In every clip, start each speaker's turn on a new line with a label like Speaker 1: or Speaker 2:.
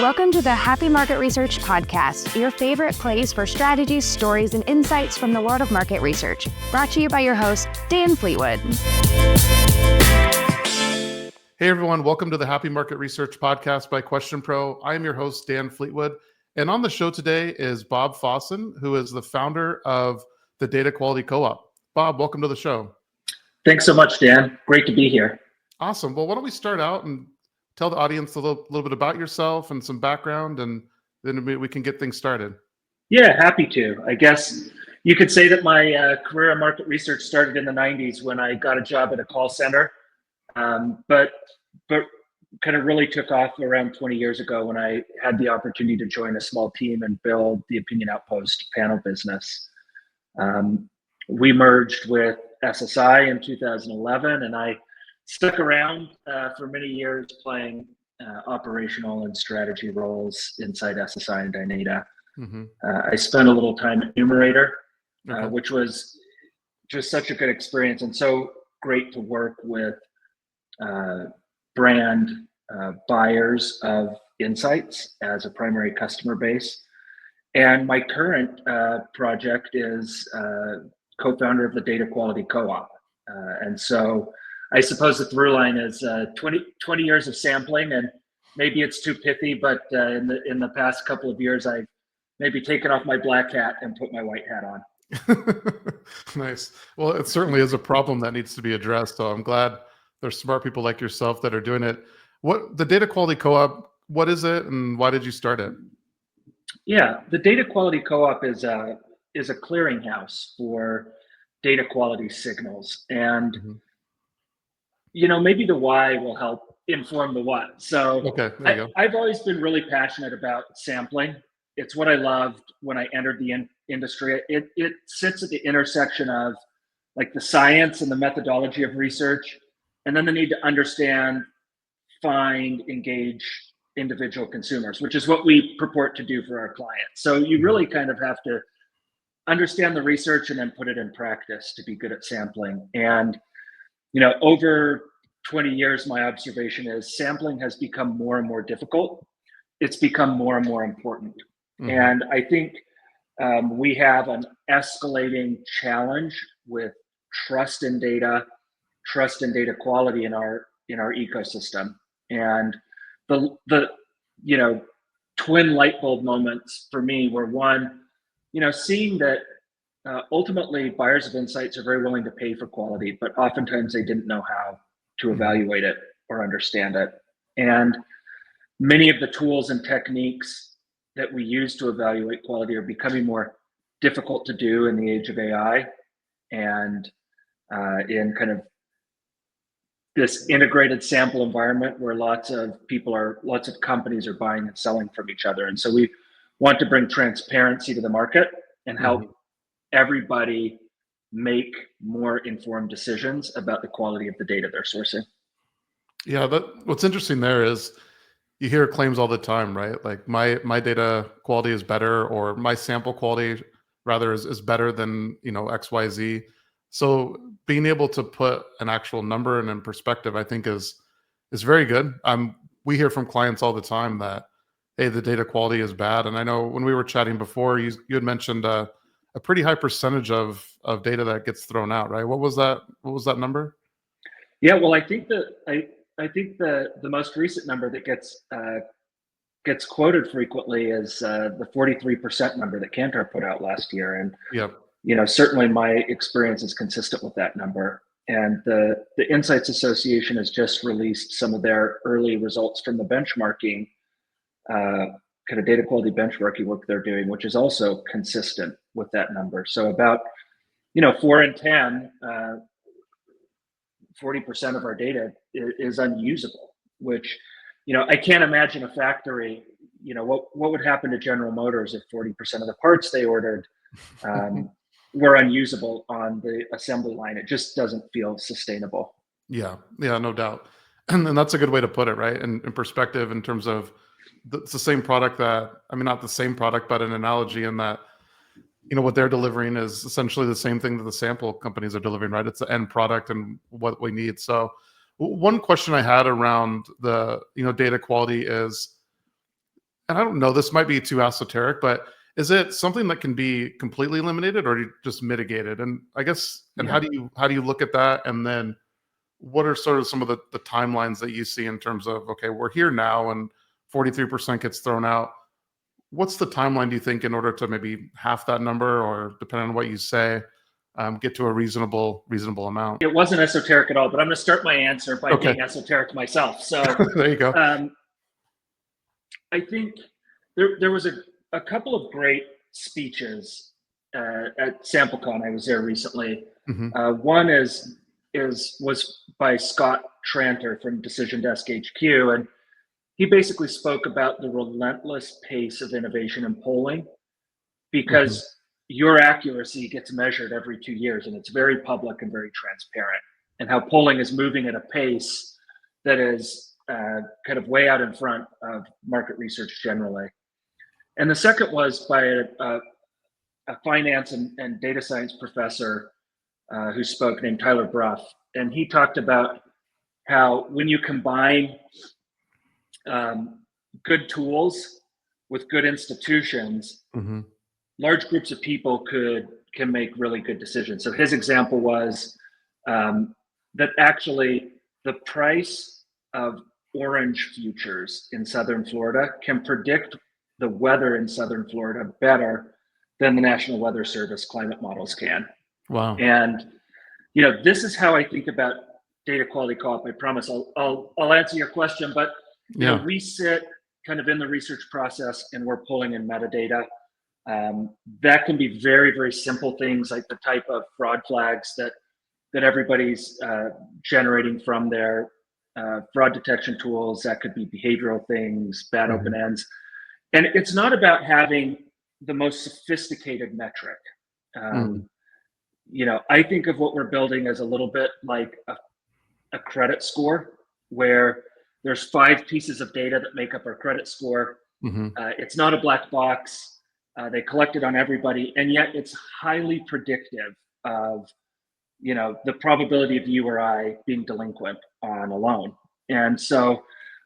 Speaker 1: Welcome to the Happy Market Research Podcast, your favorite place for strategies, stories, and insights from the world of market research. Brought to you by your host, Dan Fleetwood.
Speaker 2: Hey everyone, welcome to the Happy Market Research Podcast by Question Pro. I am your host, Dan Fleetwood. And on the show today is Bob Fawson, who is the founder of the Data Quality Co-op. Bob, welcome to the show.
Speaker 3: Thanks so much, Dan. Great to be here.
Speaker 2: Awesome. Well, why don't we start out and tell the audience a little bit about yourself and some background, and then we can get things started.
Speaker 3: Yeah, happy to. I guess you could say that my career in market research started in the 90s when I got a job at a call center, but kind of really took off around 20 years ago when I had the opportunity to join a small team and build the Opinion Outpost panel business. We merged with SSI in 2011, and I stuck around for many years playing operational and strategy roles inside SSI and Dynata. I spent a little time at Numerator, which was just such a good experience and so great to work with brand buyers of insights as a primary customer base. And my current project is co-founder of the Data Quality Co-op. And so I suppose the through line is 20 years of sampling, and maybe it's too pithy, but in the past couple of years, I've maybe taken off my black hat and put my white hat on.
Speaker 2: Nice. Well, it certainly is a problem that needs to be addressed. So I'm glad there's smart people like yourself that are doing it. What the Data Quality Co-op, what is it, and why did you start it?
Speaker 3: Yeah, the Data Quality Co-op is a clearinghouse for data quality signals, and you know, maybe the why will help inform the what. So I've always been really passionate about sampling. It's what I loved when I entered the industry. It sits at the intersection of like the science and the methodology of research, and then the need to understand, find, engage individual consumers, which is what we purport to do for our clients. So you really kind of have to understand the research and then put it in practice to be good at sampling. And you know, over 20 years, my observation is sampling has become more and more difficult. It's become more and more important. And I think we have an escalating challenge with trust in data quality in our ecosystem. And the you know, twin light bulb moments for me were one, you know, seeing that ultimately buyers of insights are very willing to pay for quality, but oftentimes they didn't know how to evaluate it or understand it. And many of the tools and techniques that we use to evaluate quality are becoming more difficult to do in the age of AI and in kind of this integrated sample environment where lots of companies are buying and selling from each other. And so we want to bring transparency to the market and help everybody make more informed decisions about the quality of the data they're sourcing.
Speaker 2: Yeah, what's interesting there is you hear claims all the time, right? Like my data quality is better, or my sample quality rather is better than, you know, XYZ. So being able to put an actual number and in perspective, I think is very good. We hear from clients all the time that, hey, the data quality is bad. And I know when we were chatting before, you had mentioned a pretty high percentage of data that gets thrown out, right? What was that number?
Speaker 3: Yeah, well, I think the most recent number that gets quoted frequently is the 43% number that Kantar put out last year. And you know, certainly my experience is consistent with that number. And the Insights Association has just released some of their early results from the benchmarking, kind of data quality benchmarking work they're doing, which is also consistent with that number. So about, you know, 4 in 10, 40% of our data is unusable, which, you know, I can't imagine a factory, you know, what would happen to General Motors if 40% of the parts they ordered were unusable on the assembly line. It just doesn't feel sustainable.
Speaker 2: Yeah, no doubt. And that's a good way to put it, right? In perspective, in terms of it's the same product not the same product, but an analogy in that, you know, what they're delivering is essentially the same thing that the sample companies are delivering, right? It's the end product and what we need. So one question I had around the, you know, data quality is, and I don't know, this might be too esoteric, but is it something that can be completely eliminated or just mitigated? And I guess, and how do you look at that? And then what are sort of some of the timelines that you see in terms of, okay, we're here now and 43% gets thrown out. What's the timeline, do you think, in order to maybe half that number, or depending on what you say, get to a reasonable amount?
Speaker 3: It wasn't esoteric at all, but I'm going to start my answer by being esoteric myself. So
Speaker 2: there you go.
Speaker 3: I think there was a couple of great speeches at SampleCon. I was there recently. One was by Scott Tranter from Decision Desk HQ, and he basically spoke about the relentless pace of innovation in polling, because your accuracy gets measured every 2 years, and it's very public and very transparent, and how polling is moving at a pace that is kind of way out in front of market research generally. And the second was by a finance and data science professor who spoke, named Tyler Bruff. And he talked about how when you combine good tools with good institutions, large groups of people can make really good decisions. So his example was that actually the price of orange futures in Southern Florida can predict the weather in Southern Florida better than the National Weather Service climate models can.
Speaker 2: Wow.
Speaker 3: And this is how I think about data quality co-op. I promise I'll answer your question, but we sit kind of in the research process and we're pulling in metadata. That can be very, very simple things like the type of fraud flags that everybody's generating from their fraud detection tools. That could be behavioral things, bad open ends. And it's not about having the most sophisticated metric. I think of what we're building as a little bit like a credit score, where there's 5 pieces of data that make up our credit score. It's not a black box. They collect it on everybody, and yet it's highly predictive of the probability of you or I being delinquent on a loan. And so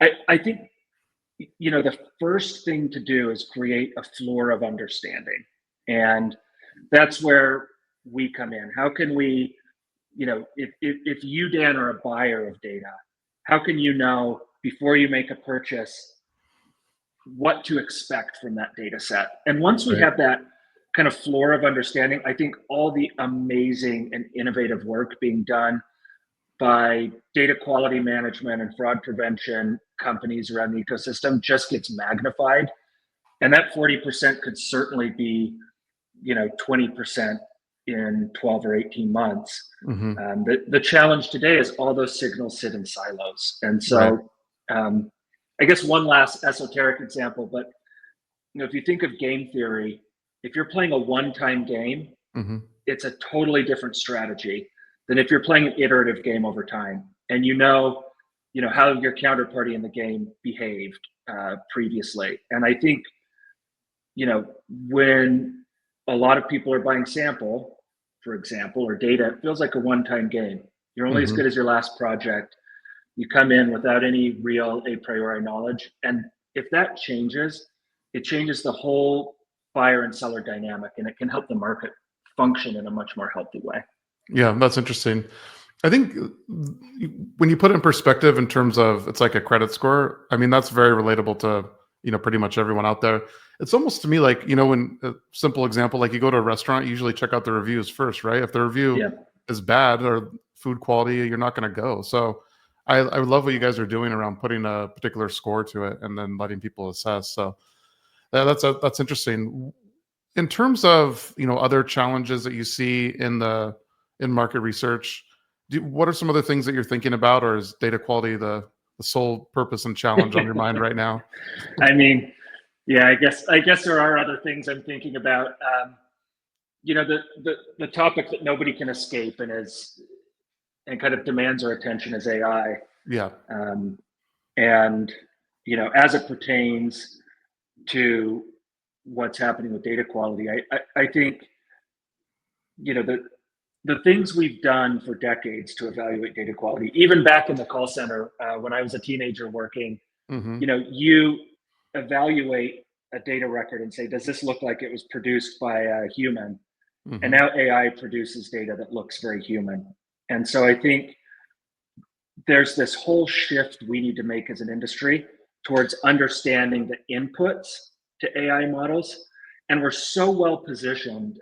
Speaker 3: I think the first thing to do is create a floor of understanding, and that's where we come in. How can we, if you, Dan, are a buyer of data, how can you know before you make a purchase what to expect from that data set? And once we have that kind of floor of understanding, I think all the amazing and innovative work being done by data quality management and fraud prevention companies around the ecosystem just gets magnified. And that 40% could certainly be, 20% in 12 or 18 months. The challenge today is all those signals sit in silos. And so I guess one last esoteric example, but if you think of game theory, if you're playing a one-time game, it's a totally different strategy than if you're playing an iterative game over time, and how your counterparty in the game behaved previously. And I think when a lot of people are buying sample, for example, or data, it feels like a one-time game. You're only as good as your last project. You come in without any real a priori knowledge. And if that changes, it changes the whole buyer and seller dynamic, and it can help the market function in a much more healthy way.
Speaker 2: Yeah, that's interesting. I think when you put it in perspective in terms of it's like a credit score, I mean, that's very relatable to, pretty much everyone out there. It's almost to me like, when a simple example, like you go to a restaurant, you usually check out the reviews first, right? If the review is bad or food quality, you're not going to go. So I love what you guys are doing around putting a particular score to it and then letting people assess. So that's interesting. In terms of, other challenges that you see in market research, what are some other things that you're thinking about, or is data quality the sole purpose and challenge on your mind right now?
Speaker 3: I mean, yeah, I guess there are other things I'm thinking about. The topic that nobody can escape and kind of demands our attention is AI.
Speaker 2: Yeah.
Speaker 3: And as it pertains to what's happening with data quality, I think the things we've done for decades to evaluate data quality, even back in the call center when I was a teenager working, evaluate a data record and say, does this look like it was produced by a human?
Speaker 2: Mm-hmm.
Speaker 3: And now AI produces data that looks very human. And so I think there's this whole shift we need to make as an industry towards understanding the inputs to AI models. And we're so well positioned.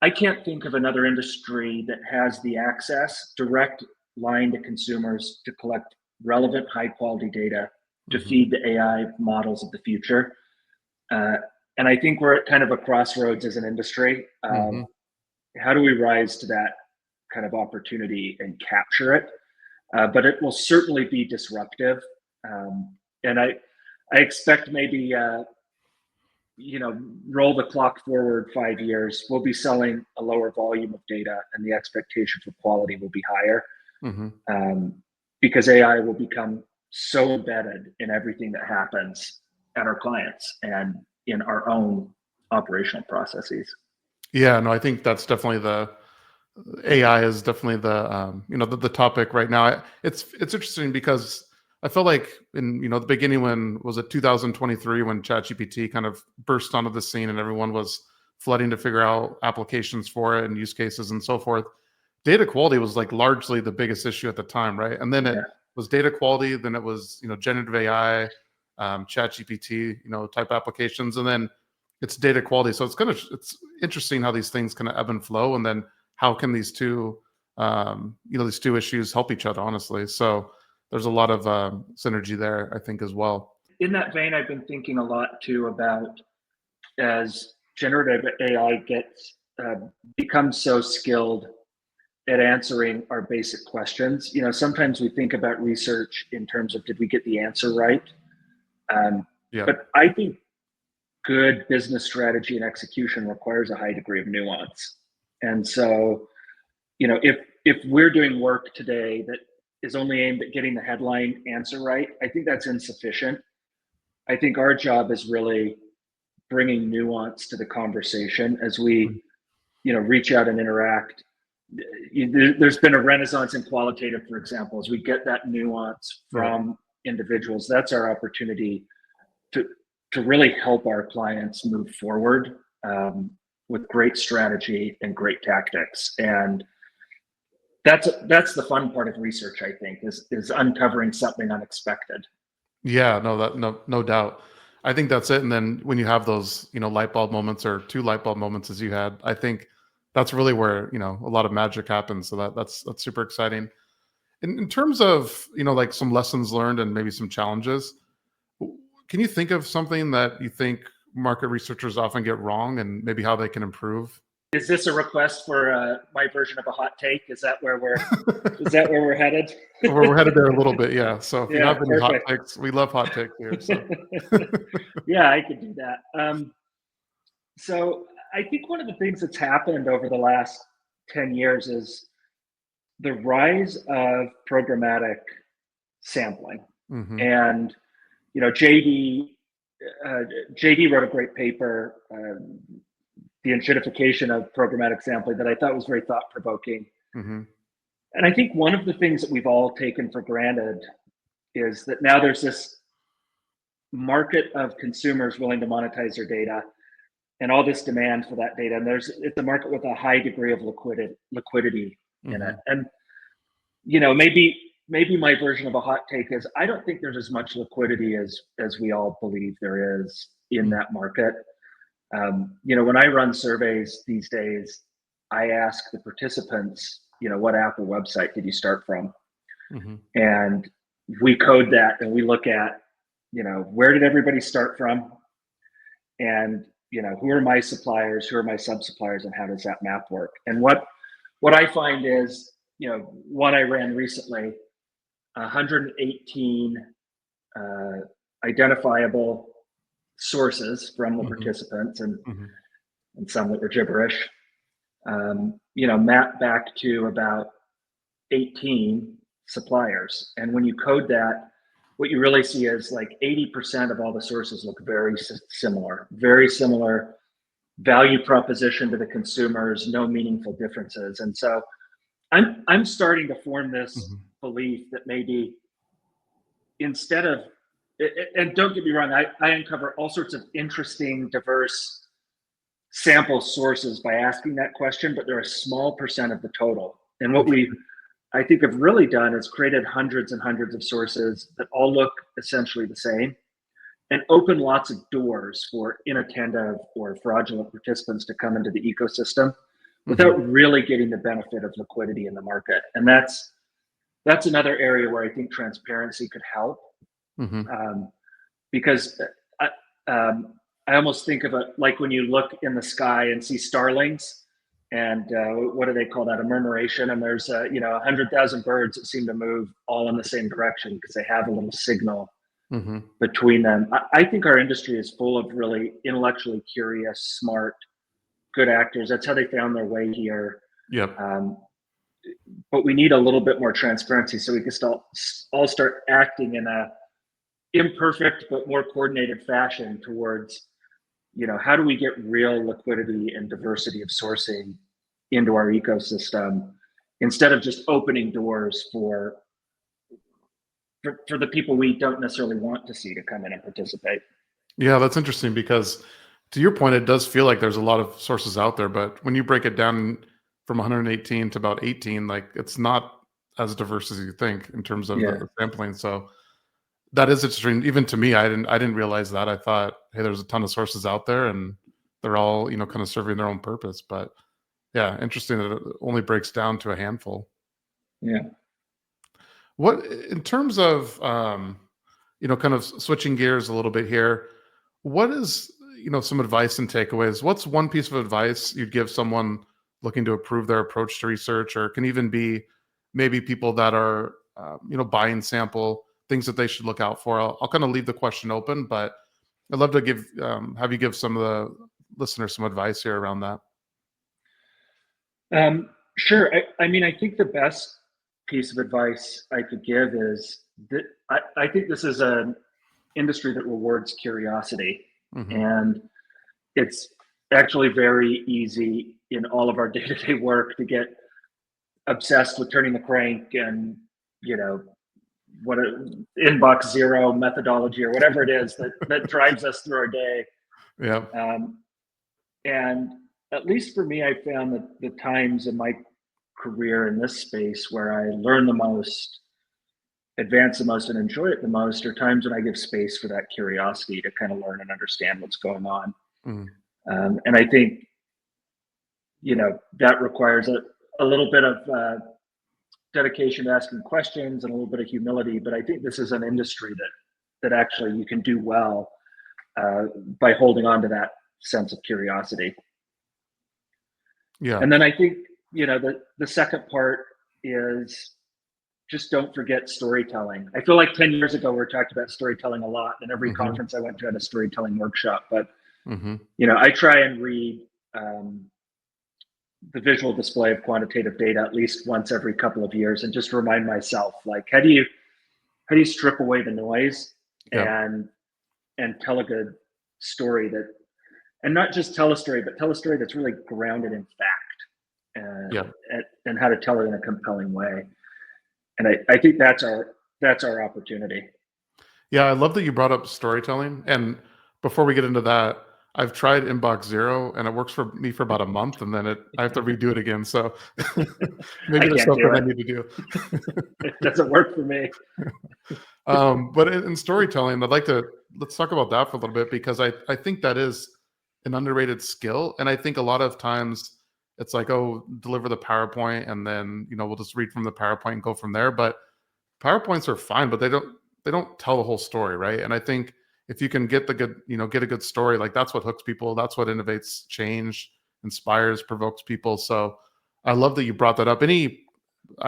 Speaker 3: I can't think of another industry that has the access, direct line to consumers to collect relevant, high quality data to feed the AI models of the future. And I think we're at kind of a crossroads as an industry. How do we rise to that kind of opportunity and capture it? But it will certainly be disruptive. And I expect maybe, roll the clock forward 5 years, we'll be selling a lower volume of data and the expectation for quality will be higher. Because AI will become so embedded in everything that happens at our clients and in our own operational processes.
Speaker 2: Yeah, no, I think that's definitely the AI is definitely the topic right now. It's interesting because I felt like in the beginning, when was it 2023 when ChatGPT kind of burst onto the scene and everyone was flooding to figure out applications for it and use cases and so forth. Data quality was like largely the biggest issue at the time, right? And then it was data quality, then it was generative AI, ChatGPT, type applications, and then it's data quality. So it's interesting how these things kind of ebb and flow, and then how can these two issues help each other, honestly. So there's a lot of synergy there, I think, as well.
Speaker 3: In that vein, I've been thinking a lot too about as generative AI becomes so skilled at answering our basic questions. Sometimes we think about research in terms of, did we get the answer right? But I think good business strategy and execution requires a high degree of nuance. And so, if we're doing work today that is only aimed at getting the headline answer right, I think that's insufficient. I think our job is really bringing nuance to the conversation as we, reach out and interact. There's been a renaissance in qualitative, for example, as we get that nuance from individuals. That's our opportunity to really help our clients move forward with great strategy and great tactics. And that's the fun part of research, I think, is uncovering something unexpected.
Speaker 2: Yeah, no doubt. I think that's it. And then when you have those, light bulb moments, or two light bulb moments as you had, I think that's really where, a lot of magic happens. So that's super exciting. In terms of, like some lessons learned and maybe some challenges, can you think of something that you think market researchers often get wrong and maybe how they can improve?
Speaker 3: Is this a request for my version of a hot take? Is that where we're headed?
Speaker 2: We're headed there a little bit, yeah. So if you have any hot
Speaker 3: perfect.
Speaker 2: takes, we love hot takes here. So.
Speaker 3: Yeah, I could do that. So I think one of the things that's happened over the last 10 years is the rise of programmatic sampling. And, JD wrote a great paper, the enshittification of programmatic sampling, that I thought was very thought-provoking. And I think one of the things that we've all taken for granted is that now there's this market of consumers willing to monetize their data and all this demand for that data. And it's a market with a high degree of liquidity in it. And, maybe my version of a hot take is, I don't think there's as much liquidity as we all believe there is in that market. When I run surveys these days, I ask the participants, what app or website did you start from? And we code that, and we look at, where did everybody start from? And, who are my suppliers, who are my sub-suppliers, and how does that map work? And what I find is, one I ran recently, 118 identifiable sources from the participants, and some that were gibberish, map back to about 18 suppliers. And when you code that, what you really see is like 80% of all the sources look very similar value proposition to the consumers, no meaningful differences. And so I'm starting to form this belief that maybe instead of and don't get me wrong, I uncover all sorts of interesting, diverse sample sources by asking that question, but they're a small percent of the total. And what we, I think, have really done is created hundreds and hundreds of sources that all look essentially the same and open lots of doors for inattentive or fraudulent participants to come into the ecosystem without really getting the benefit of liquidity in the market. And that's another area where I think transparency could help, because I almost think of it like when you look in the sky and see starlings, and what do they call that? A murmuration. And there's 100,000 birds that seem to move all in the same direction because they have a little signal between them. I think our industry is full of really intellectually curious, smart, good actors. That's how they found their way here.
Speaker 2: Yep.
Speaker 3: But we need a little bit more transparency so we can all start acting in a imperfect but more coordinated fashion towards, how do we get real liquidity and diversity of sourcing into our ecosystem instead of just opening doors for the people we don't necessarily want to see to come in and participate.
Speaker 2: Yeah, that's interesting because to your point, it does feel like there's a lot of sources out there, but when you break it down from 118 to about 18, like it's not as diverse as you think in terms of the sampling. So that is interesting. Even to me, I didn't realize that. I thought, hey, there's a ton of sources out there and they're all, kind of serving their own purpose. But yeah, interesting that it only breaks down to a handful.
Speaker 3: Yeah.
Speaker 2: What, in terms of, kind of switching gears a little bit here, what is, some advice and takeaways? What's one piece of advice you'd give someone looking to improve their approach to research, or can even be maybe people that are, buying sample, things that they should look out for? I'll kind of leave the question open, but I'd love to have you give some of the listeners some advice here around that.
Speaker 3: Sure. I think the best piece of advice I could give is that I think this is an industry that rewards curiosity, and it's actually very easy in all of our day-to-day work to get obsessed with turning the crank and, what inbox zero methodology or whatever it is that drives us through our day.
Speaker 2: Yeah.
Speaker 3: And at least for me, I found that the times in my career in this space where I learn the most, advance the most, and enjoy it the most are times when I give space for that curiosity to kind of learn and understand what's going on. And I think, that requires a little bit of dedication to asking questions and a little bit of humility. But I think this is an industry that actually you can do well by holding on to that sense of curiosity.
Speaker 2: Yeah.
Speaker 3: And then I think, the second part is just don't forget storytelling. I feel like 10 years ago, we were talking about storytelling a lot, and every conference I went to had a storytelling workshop. But, I try and read the visual display of quantitative data at least once every couple of years and just remind myself, like, how do you strip away the noise and tell a good story and not just tell a story, but tell a story that's really grounded in fact and how to tell it in a compelling way. And I think that's our opportunity.
Speaker 2: Yeah, I love that you brought up storytelling. And before we get into that, I've tried Inbox Zero and it works for me for about a month, and then I have to redo it again. So maybe there's something I need to do.
Speaker 3: It doesn't work for me.
Speaker 2: But in storytelling, let's talk about that for a little bit, because I think that is an underrated skill. And I think a lot of times it's like, oh, deliver the PowerPoint and then, we'll just read from the PowerPoint and go from there. But PowerPoints are fine, but they don't tell the whole story, right? And I think if you can get a good story, like that's what hooks people. That's what innovates change, inspires, provokes people. So I love that you brought that up. I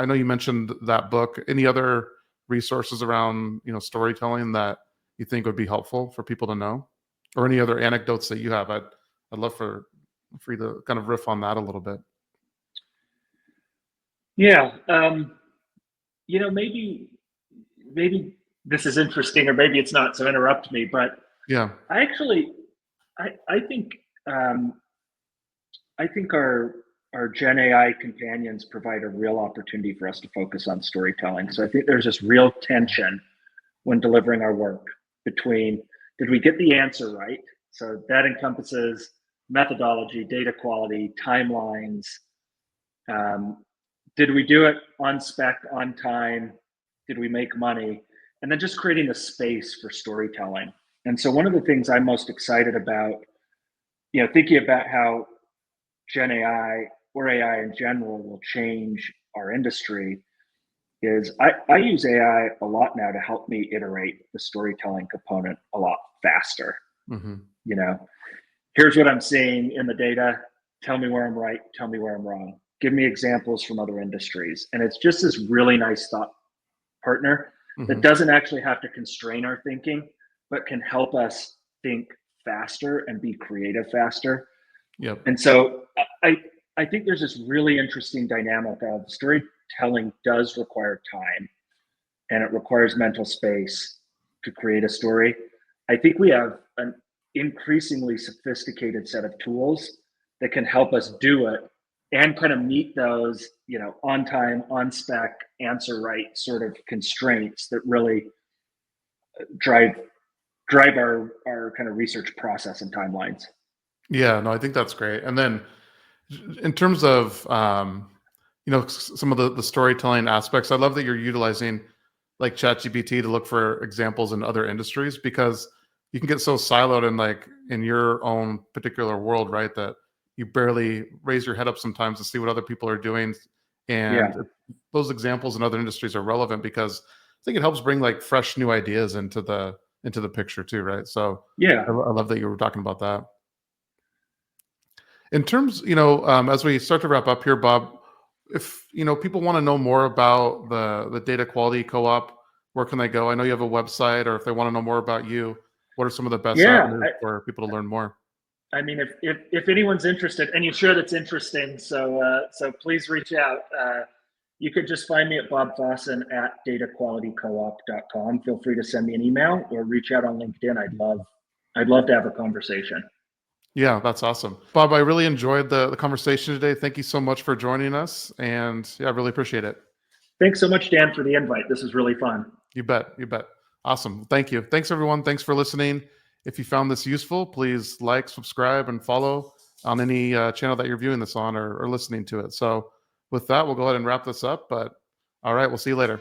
Speaker 2: know you mentioned that book. Any other resources around, storytelling that you think would be helpful for people to know, or any other anecdotes that you have? I'd love for you to kind of riff on that a little bit.
Speaker 3: Yeah. Maybe this is interesting, or maybe it's not, so interrupt me. But
Speaker 2: yeah,
Speaker 3: I think our Gen AI companions provide a real opportunity for us to focus on storytelling. So I think there's this real tension when delivering our work between, did we get the answer right? So that encompasses methodology, data quality, timelines. Did we do it on spec, on time? Did we make money? And then just creating a space for storytelling. And so one of the things I'm most excited about, thinking about how Gen AI or AI in general will change our industry, is I use AI a lot now to help me iterate the storytelling component a lot faster.
Speaker 2: Mm-hmm.
Speaker 3: Here's what I'm seeing in the data. Tell me where I'm right. Tell me where I'm wrong. Give me examples from other industries. And it's just this really nice thought partner that doesn't actually have to constrain our thinking, but can help us think faster and be creative faster.
Speaker 2: Yep.
Speaker 3: And so I think there's this really interesting dynamic of storytelling does require time, and it requires mental space to create a story. I think we have an increasingly sophisticated set of tools that can help us do it and kind of meet those, on time, on spec, answer right sort of constraints that really drive our kind of research process and timelines.
Speaker 2: Yeah, no, I think that's great. And then in terms of some of the storytelling aspects, I love that you're utilizing like ChatGPT to look for examples in other industries, because you can get so siloed in your own particular world, right, that you barely raise your head up sometimes to see what other people are doing. And those examples in other industries are relevant because I think it helps bring like fresh new ideas into the picture too, right? So I love that you were talking about that. In terms, as we start to wrap up here, Bob, if people want to know more about the data quality co-op, where can they go? I know you have a website, or if they want to know more about you, what are some of the best avenues for people to learn more?
Speaker 3: I mean, if anyone's interested, and you're sure that's interesting, so please reach out. You could just find me at Bob Fawson at dataqualitycoop.com. Feel free to send me an email or reach out on LinkedIn. I'd love to have a conversation.
Speaker 2: Yeah, that's awesome. Bob, I really enjoyed the conversation today. Thank you so much for joining us. And I really appreciate it.
Speaker 3: Thanks so much, Dan, for the invite. This is really fun.
Speaker 2: You bet. Awesome. Thank you. Thanks, everyone. Thanks for listening. If you found this useful, please like, subscribe, and follow on any channel that you're viewing this on or listening to it. So with that, we'll go ahead and wrap this up. But all right, we'll see you later.